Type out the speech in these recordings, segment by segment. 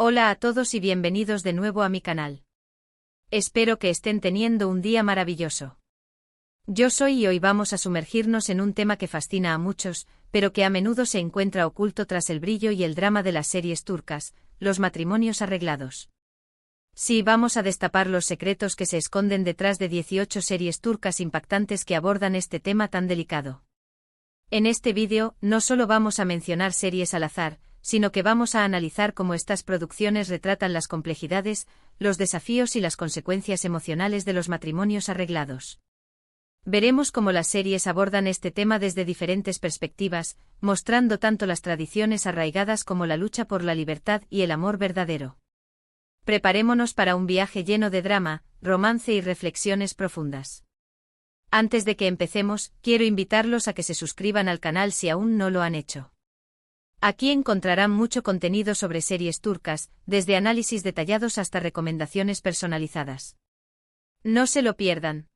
Hola a todos y bienvenidos de nuevo a mi canal. Espero que estén teniendo un día maravilloso. Yo soy y hoy vamos a sumergirnos en un tema que fascina a muchos, pero que a menudo se encuentra oculto tras el brillo y el drama de las series turcas, los matrimonios arreglados. Sí, vamos a destapar los secretos que se esconden detrás de 18 series turcas impactantes que abordan este tema tan delicado. En este vídeo, no solo vamos a mencionar series al azar, sino que vamos a analizar cómo estas producciones retratan las complejidades, los desafíos y las consecuencias emocionales de los matrimonios arreglados. Veremos cómo las series abordan este tema desde diferentes perspectivas, mostrando tanto las tradiciones arraigadas como la lucha por la libertad y el amor verdadero. Preparémonos para un viaje lleno de drama, romance y reflexiones profundas. Antes de que empecemos, quiero invitarlos a que se suscriban al canal si aún no lo han hecho. Aquí encontrarán mucho contenido sobre series turcas, desde análisis detallados hasta recomendaciones personalizadas. No se lo pierdan.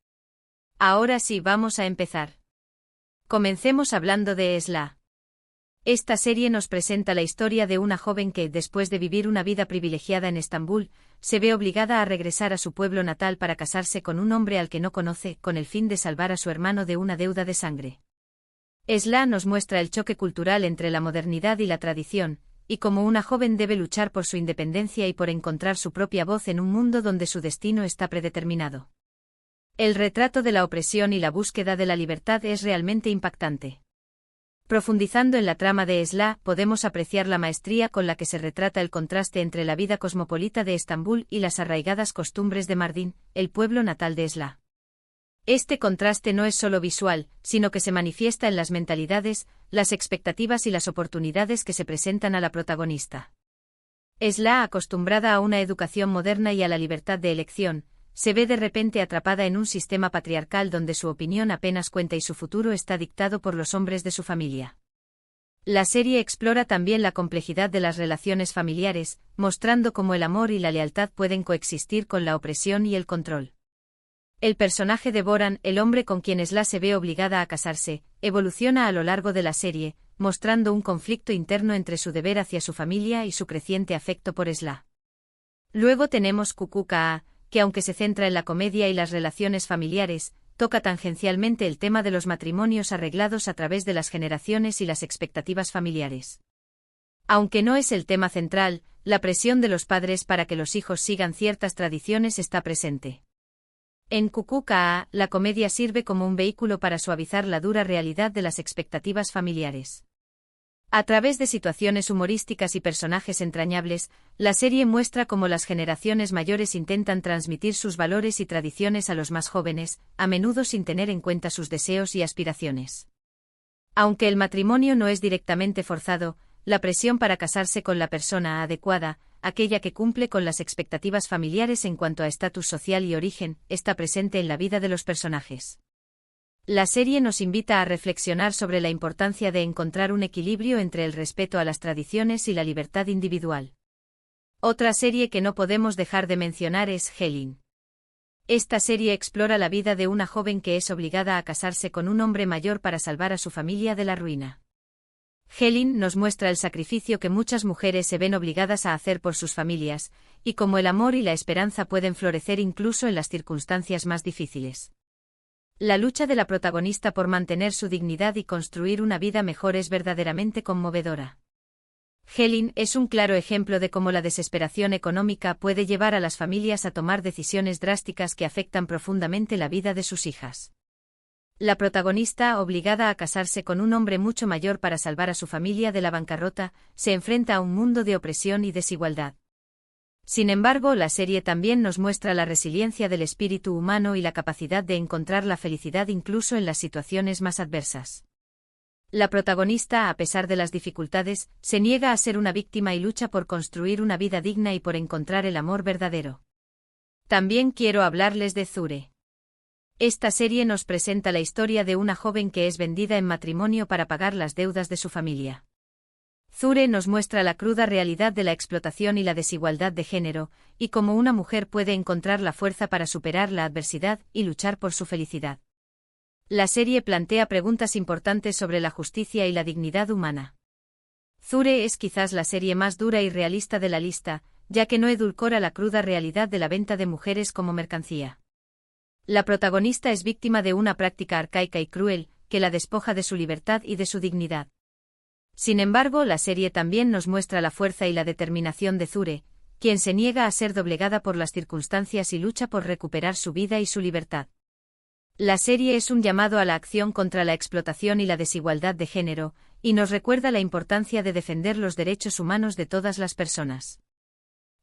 Ahora sí, vamos a empezar. Comencemos hablando de Esla. Esta serie nos presenta la historia de una joven que, después de vivir una vida privilegiada en Estambul, se ve obligada a regresar a su pueblo natal para casarse con un hombre al que no conoce, con el fin de salvar a su hermano de una deuda de sangre. Esla nos muestra el choque cultural entre la modernidad y la tradición, y cómo una joven debe luchar por su independencia y por encontrar su propia voz en un mundo donde su destino está predeterminado. El retrato de la opresión y la búsqueda de la libertad es realmente impactante. Profundizando en la trama de Esla, podemos apreciar la maestría con la que se retrata el contraste entre la vida cosmopolita de Estambul y las arraigadas costumbres de Mardin, el pueblo natal de Esla. Este contraste no es solo visual, sino que se manifiesta en las mentalidades, las expectativas y las oportunidades que se presentan a la protagonista. Esla, acostumbrada a una educación moderna y a la libertad de elección, se ve de repente atrapada en un sistema patriarcal donde su opinión apenas cuenta y su futuro está dictado por los hombres de su familia. La serie explora también la complejidad de las relaciones familiares, mostrando cómo el amor y la lealtad pueden coexistir con la opresión y el control. El personaje de Boran, el hombre con quien Esla se ve obligada a casarse, evoluciona a lo largo de la serie, mostrando un conflicto interno entre su deber hacia su familia y su creciente afecto por Esla. Luego tenemos Kukukaa, que aunque se centra en la comedia y las relaciones familiares, toca tangencialmente el tema de los matrimonios arreglados a través de las generaciones y las expectativas familiares. Aunque no es el tema central, la presión de los padres para que los hijos sigan ciertas tradiciones está presente. En Kukukaa, la comedia sirve como un vehículo para suavizar la dura realidad de las expectativas familiares. A través de situaciones humorísticas y personajes entrañables, la serie muestra cómo las generaciones mayores intentan transmitir sus valores y tradiciones a los más jóvenes, a menudo sin tener en cuenta sus deseos y aspiraciones. Aunque el matrimonio no es directamente forzado, la presión para casarse con la persona adecuada, aquella que cumple con las expectativas familiares en cuanto a estatus social y origen, está presente en la vida de los personajes. La serie nos invita a reflexionar sobre la importancia de encontrar un equilibrio entre el respeto a las tradiciones y la libertad individual. Otra serie que no podemos dejar de mencionar es Helin. Esta serie explora la vida de una joven que es obligada a casarse con un hombre mayor para salvar a su familia de la ruina. Helin nos muestra el sacrificio que muchas mujeres se ven obligadas a hacer por sus familias, y cómo el amor y la esperanza pueden florecer incluso en las circunstancias más difíciles. La lucha de la protagonista por mantener su dignidad y construir una vida mejor es verdaderamente conmovedora. Helin es un claro ejemplo de cómo la desesperación económica puede llevar a las familias a tomar decisiones drásticas que afectan profundamente la vida de sus hijas. La protagonista, obligada a casarse con un hombre mucho mayor para salvar a su familia de la bancarrota, se enfrenta a un mundo de opresión y desigualdad. Sin embargo, la serie también nos muestra la resiliencia del espíritu humano y la capacidad de encontrar la felicidad incluso en las situaciones más adversas. La protagonista, a pesar de las dificultades, se niega a ser una víctima y lucha por construir una vida digna y por encontrar el amor verdadero. También quiero hablarles de Zure. Esta serie nos presenta la historia de una joven que es vendida en matrimonio para pagar las deudas de su familia. Zure nos muestra la cruda realidad de la explotación y la desigualdad de género, y cómo una mujer puede encontrar la fuerza para superar la adversidad y luchar por su felicidad. La serie plantea preguntas importantes sobre la justicia y la dignidad humana. Zure es quizás la serie más dura y realista de la lista, ya que no edulcora la cruda realidad de la venta de mujeres como mercancía. La protagonista es víctima de una práctica arcaica y cruel, que la despoja de su libertad y de su dignidad. Sin embargo, la serie también nos muestra la fuerza y la determinación de Zure, quien se niega a ser doblegada por las circunstancias y lucha por recuperar su vida y su libertad. La serie es un llamado a la acción contra la explotación y la desigualdad de género, y nos recuerda la importancia de defender los derechos humanos de todas las personas.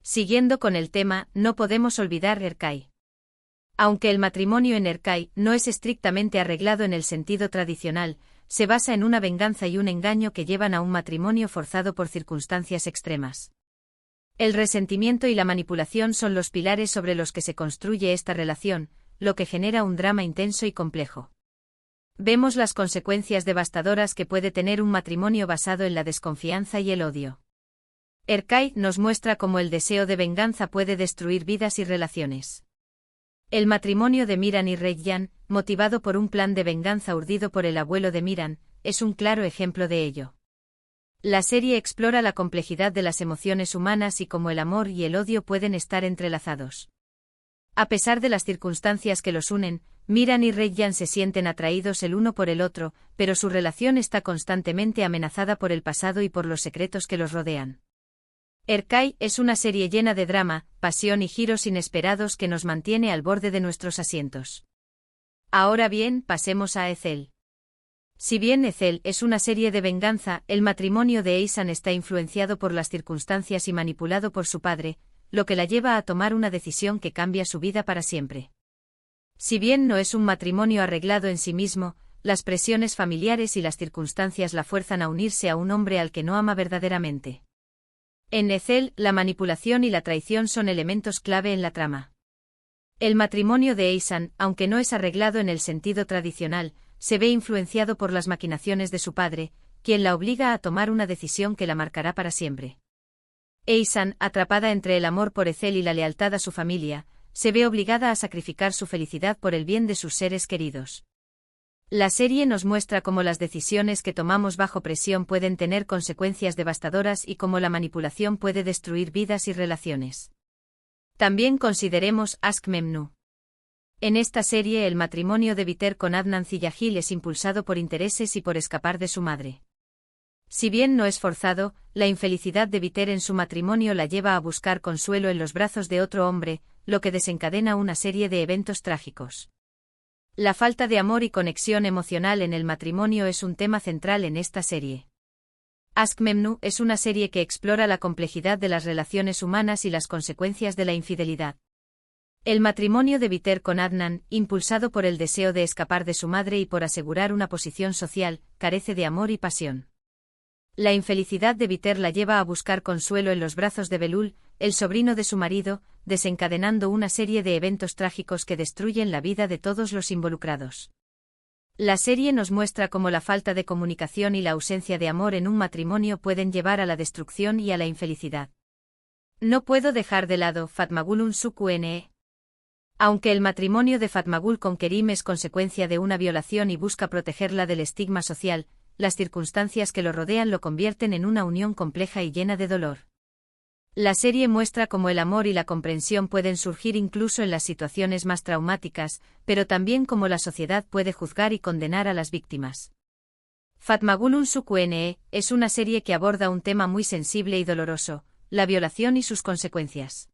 Siguiendo con el tema, no podemos olvidar Erkai. Aunque el matrimonio en Erkai no es estrictamente arreglado en el sentido tradicional, se basa en una venganza y un engaño que llevan a un matrimonio forzado por circunstancias extremas. El resentimiento y la manipulación son los pilares sobre los que se construye esta relación, lo que genera un drama intenso y complejo. Vemos las consecuencias devastadoras que puede tener un matrimonio basado en la desconfianza y el odio. Erkai nos muestra cómo el deseo de venganza puede destruir vidas y relaciones. El matrimonio de Miran y Reyyan, motivado por un plan de venganza urdido por el abuelo de Miran, es un claro ejemplo de ello. La serie explora la complejidad de las emociones humanas y cómo el amor y el odio pueden estar entrelazados. A pesar de las circunstancias que los unen, Miran y Reyyan se sienten atraídos el uno por el otro, pero su relación está constantemente amenazada por el pasado y por los secretos que los rodean. Erkai es una serie llena de drama, pasión y giros inesperados que nos mantiene al borde de nuestros asientos. Ahora bien, pasemos a Ezel. Si bien Ezel es una serie de venganza, el matrimonio de Eisan está influenciado por las circunstancias y manipulado por su padre, lo que la lleva a tomar una decisión que cambia su vida para siempre. Si bien no es un matrimonio arreglado en sí mismo, las presiones familiares y las circunstancias la fuerzan a unirse a un hombre al que no ama verdaderamente. En Ezel, la manipulación y la traición son elementos clave en la trama. El matrimonio de Eisan, aunque no es arreglado en el sentido tradicional, se ve influenciado por las maquinaciones de su padre, quien la obliga a tomar una decisión que la marcará para siempre. Eisan, atrapada entre el amor por Ezel y la lealtad a su familia, se ve obligada a sacrificar su felicidad por el bien de sus seres queridos. La serie nos muestra cómo las decisiones que tomamos bajo presión pueden tener consecuencias devastadoras y cómo la manipulación puede destruir vidas y relaciones. También consideremos Aşk Memnu. En esta serie el matrimonio de Biter con Adnan Ziyagil es impulsado por intereses y por escapar de su madre. Si bien no es forzado, la infelicidad de Biter en su matrimonio la lleva a buscar consuelo en los brazos de otro hombre, lo que desencadena una serie de eventos trágicos. La falta de amor y conexión emocional en el matrimonio es un tema central en esta serie. Aşk Memnu es una serie que explora la complejidad de las relaciones humanas y las consecuencias de la infidelidad. El matrimonio de Biter con Adnan, impulsado por el deseo de escapar de su madre y por asegurar una posición social, carece de amor y pasión. La infelicidad de Biter la lleva a buscar consuelo en los brazos de Belul, el sobrino de su marido, desencadenando una serie de eventos trágicos que destruyen la vida de todos los involucrados. La serie nos muestra cómo la falta de comunicación y la ausencia de amor en un matrimonio pueden llevar a la destrucción y a la infelicidad. No puedo dejar de lado Fatmagul'un Suku-Ne. Aunque el matrimonio de Fatmagul con Kerim es consecuencia de una violación y busca protegerla del estigma social, las circunstancias que lo rodean lo convierten en una unión compleja y llena de dolor. La serie muestra cómo el amor y la comprensión pueden surgir incluso en las situaciones más traumáticas, pero también cómo la sociedad puede juzgar y condenar a las víctimas. Fatmagul'un Suku-Ne es una serie que aborda un tema muy sensible y doloroso, la violación y sus consecuencias.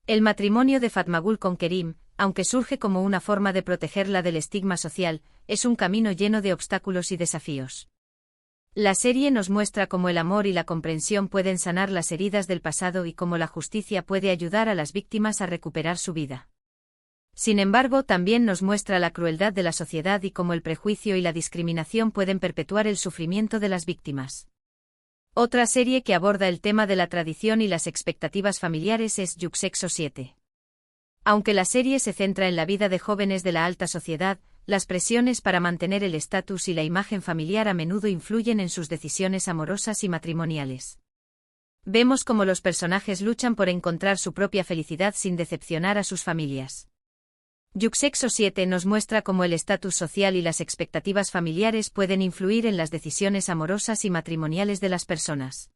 El matrimonio de Fatmagul con Kerim, aunque surge como una forma de protegerla del estigma social, es un camino lleno de obstáculos y desafíos. La serie nos muestra cómo el amor y la comprensión pueden sanar las heridas del pasado y cómo la justicia puede ayudar a las víctimas a recuperar su vida. Sin embargo, también nos muestra la crueldad de la sociedad y cómo el prejuicio y la discriminación pueden perpetuar el sufrimiento de las víctimas. Otra serie que aborda el tema de la tradición y las expectativas familiares es Yuksexo 7. Aunque la serie se centra en la vida de jóvenes de la alta sociedad, las presiones para mantener el estatus y la imagen familiar a menudo influyen en sus decisiones amorosas y matrimoniales. Vemos cómo los personajes luchan por encontrar su propia felicidad sin decepcionar a sus familias. Yuksexo 7 nos muestra cómo el estatus social y las expectativas familiares pueden influir en las decisiones amorosas y matrimoniales de las personas.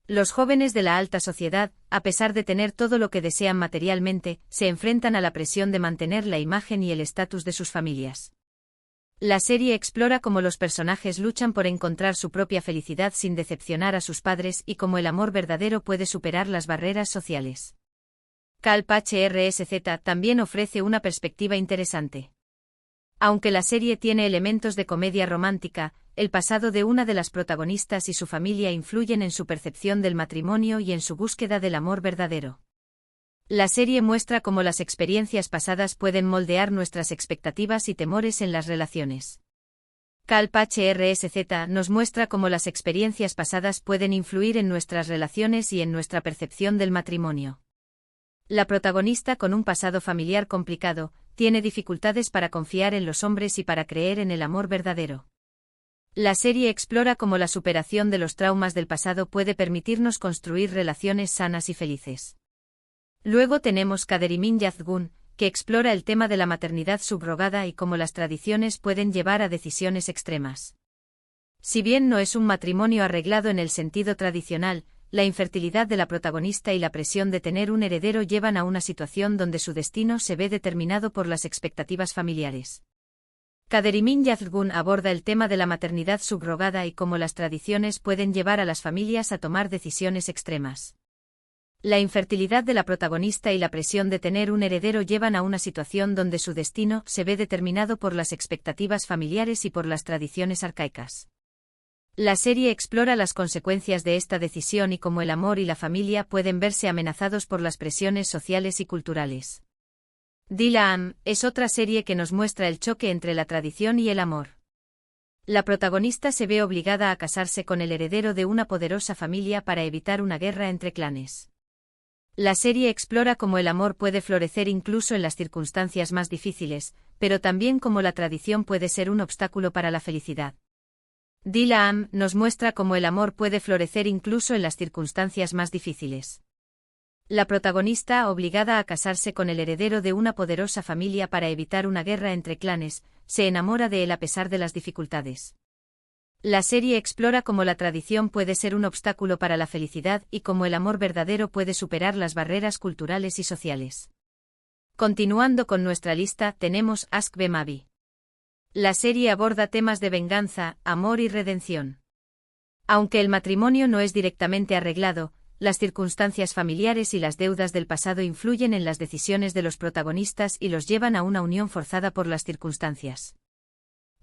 Los jóvenes de la alta sociedad, a pesar de tener todo lo que desean materialmente, se enfrentan a la presión de mantener la imagen y el estatus de sus familias. La serie explora cómo los personajes luchan por encontrar su propia felicidad sin decepcionar a sus padres y cómo el amor verdadero puede superar las barreras sociales. Calp HRSZ también ofrece una perspectiva interesante. Aunque la serie tiene elementos de comedia romántica, el pasado de una de las protagonistas y su familia influyen en su percepción del matrimonio y en su búsqueda del amor verdadero. La serie muestra cómo las experiencias pasadas pueden moldear nuestras expectativas y temores en las relaciones. Calp HRSZ nos muestra cómo las experiencias pasadas pueden influir en nuestras relaciones y en nuestra percepción del matrimonio. La protagonista, con un pasado familiar complicado, tiene dificultades para confiar en los hombres y para creer en el amor verdadero. La serie explora cómo la superación de los traumas del pasado puede permitirnos construir relaciones sanas y felices. Luego tenemos Kaderimin Yazgun, que explora el tema de la maternidad subrogada y cómo las tradiciones pueden llevar a decisiones extremas. Si bien no es un matrimonio arreglado en el sentido tradicional, la infertilidad de la protagonista y la presión de tener un heredero llevan a una situación donde su destino se ve determinado por las expectativas familiares. Kaderimin Yazgun aborda el tema de la maternidad subrogada y cómo las tradiciones pueden llevar a las familias a tomar decisiones extremas. La infertilidad de la protagonista y la presión de tener un heredero llevan a una situación donde su destino se ve determinado por las expectativas familiares y por las tradiciones arcaicas. La serie explora las consecuencias de esta decisión y cómo el amor y la familia pueden verse amenazados por las presiones sociales y culturales. Dila es otra serie que nos muestra el choque entre la tradición y el amor. La protagonista se ve obligada a casarse con el heredero de una poderosa familia para evitar una guerra entre clanes. La serie explora cómo el amor puede florecer incluso en las circunstancias más difíciles, pero también cómo la tradición puede ser un obstáculo para la felicidad. Dila nos muestra cómo el amor puede florecer incluso en las circunstancias más difíciles. La protagonista, obligada a casarse con el heredero de una poderosa familia para evitar una guerra entre clanes, se enamora de él a pesar de las dificultades. La serie explora cómo la tradición puede ser un obstáculo para la felicidad y cómo el amor verdadero puede superar las barreras culturales y sociales. Continuando con nuestra lista, tenemos Ask B. Mavi. La serie aborda temas de venganza, amor y redención. Aunque el matrimonio no es directamente arreglado, las circunstancias familiares y las deudas del pasado influyen en las decisiones de los protagonistas y los llevan a una unión forzada por las circunstancias.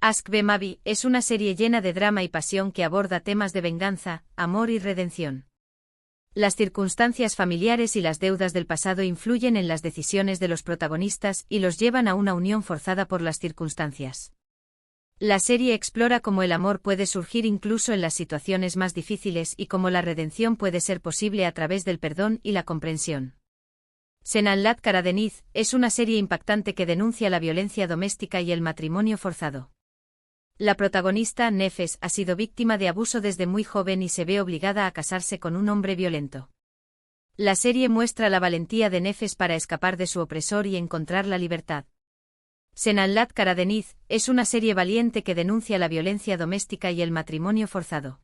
Ask B. Mavi es una serie llena de drama y pasión que aborda temas de venganza, amor y redención. Las circunstancias familiares y las deudas del pasado influyen en las decisiones de los protagonistas y los llevan a una unión forzada por las circunstancias. La serie explora cómo el amor puede surgir incluso en las situaciones más difíciles y cómo la redención puede ser posible a través del perdón y la comprensión. Senanlat Karadeniz es una serie impactante que denuncia la violencia doméstica y el matrimonio forzado. La protagonista, Nefes, ha sido víctima de abuso desde muy joven y se ve obligada a casarse con un hombre violento. La serie muestra la valentía de Nefes para escapar de su opresor y encontrar la libertad. Senanlat Karadeniz es una serie valiente que denuncia la violencia doméstica y el matrimonio forzado.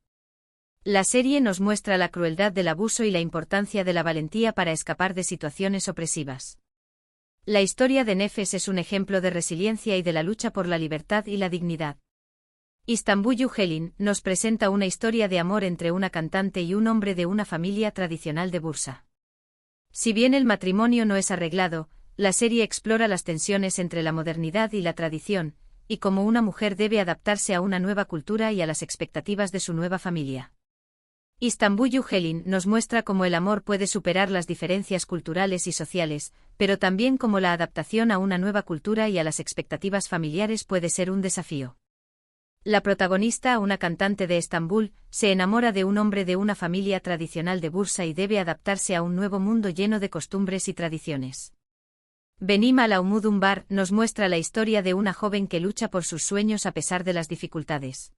La serie nos muestra la crueldad del abuso y la importancia de la valentía para escapar de situaciones opresivas. La historia de Nefes es un ejemplo de resiliencia y de la lucha por la libertad y la dignidad. Istanbul Yücel'in nos presenta una historia de amor entre una cantante y un hombre de una familia tradicional de Bursa. Si bien el matrimonio no es arreglado, la serie explora las tensiones entre la modernidad y la tradición, y cómo una mujer debe adaptarse a una nueva cultura y a las expectativas de su nueva familia. Istanbul Yücel'in nos muestra cómo el amor puede superar las diferencias culturales y sociales, pero también cómo la adaptación a una nueva cultura y a las expectativas familiares puede ser un desafío. La protagonista, una cantante de Estambul, se enamora de un hombre de una familia tradicional de Bursa y debe adaptarse a un nuevo mundo lleno de costumbres y tradiciones. Benim Alaumudun Bar nos muestra la historia de una joven que lucha por sus sueños a pesar de las dificultades.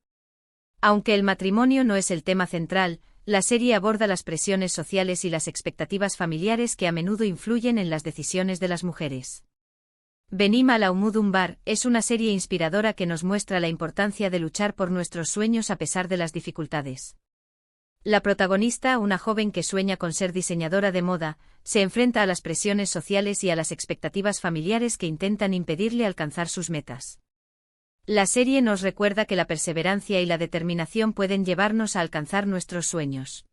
Aunque el matrimonio no es el tema central, la serie aborda las presiones sociales y las expectativas familiares que a menudo influyen en las decisiones de las mujeres. Benim Alaumudun Bar es una serie inspiradora que nos muestra la importancia de luchar por nuestros sueños a pesar de las dificultades. La protagonista, una joven que sueña con ser diseñadora de moda, se enfrenta a las presiones sociales y a las expectativas familiares que intentan impedirle alcanzar sus metas. La serie nos recuerda que la perseverancia y la determinación pueden llevarnos a alcanzar nuestros sueños.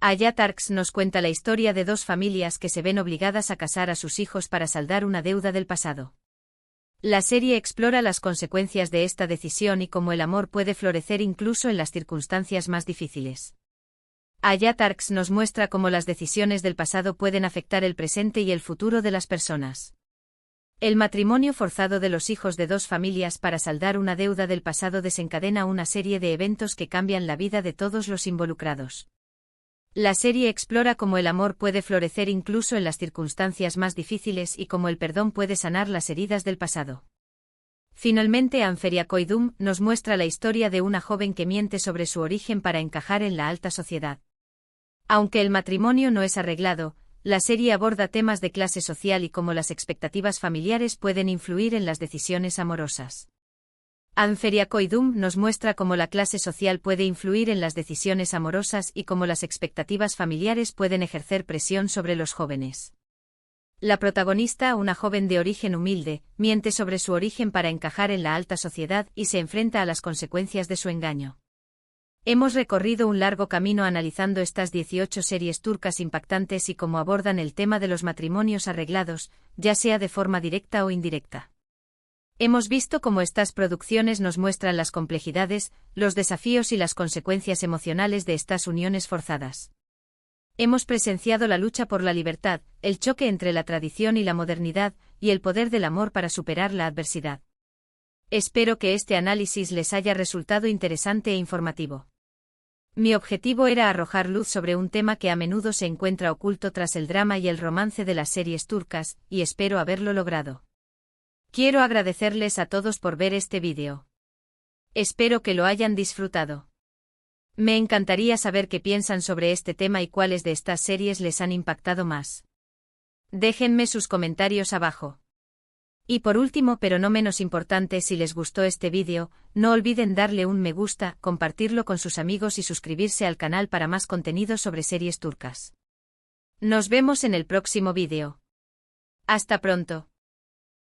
Aya Turks nos cuenta la historia de dos familias que se ven obligadas a casar a sus hijos para saldar una deuda del pasado. La serie explora las consecuencias de esta decisión y cómo el amor puede florecer incluso en las circunstancias más difíciles. Aya Turks nos muestra cómo las decisiones del pasado pueden afectar el presente y el futuro de las personas. El matrimonio forzado de los hijos de dos familias para saldar una deuda del pasado desencadena una serie de eventos que cambian la vida de todos los involucrados. La serie explora cómo el amor puede florecer incluso en las circunstancias más difíciles y cómo el perdón puede sanar las heridas del pasado. Finalmente, Anferia Koydum nos muestra la historia de una joven que miente sobre su origen para encajar en la alta sociedad. Aunque el matrimonio no es arreglado, la serie aborda temas de clase social y cómo las expectativas familiares pueden influir en las decisiones amorosas. Anferia Koydum nos muestra cómo la clase social puede influir en las decisiones amorosas y cómo las expectativas familiares pueden ejercer presión sobre los jóvenes. La protagonista, una joven de origen humilde, miente sobre su origen para encajar en la alta sociedad y se enfrenta a las consecuencias de su engaño. Hemos recorrido un largo camino analizando estas 18 series turcas impactantes y cómo abordan el tema de los matrimonios arreglados, ya sea de forma directa o indirecta. Hemos visto cómo estas producciones nos muestran las complejidades, los desafíos y las consecuencias emocionales de estas uniones forzadas. Hemos presenciado la lucha por la libertad, el choque entre la tradición y la modernidad, y el poder del amor para superar la adversidad. Espero que este análisis les haya resultado interesante e informativo. Mi objetivo era arrojar luz sobre un tema que a menudo se encuentra oculto tras el drama y el romance de las series turcas, y espero haberlo logrado. Quiero agradecerles a todos por ver este vídeo. Espero que lo hayan disfrutado. Me encantaría saber qué piensan sobre este tema y cuáles de estas series les han impactado más. Déjenme sus comentarios abajo. Y por último, pero no menos importante, si les gustó este vídeo, no olviden darle un me gusta, compartirlo con sus amigos y suscribirse al canal para más contenido sobre series turcas. Nos vemos en el próximo vídeo. Hasta pronto.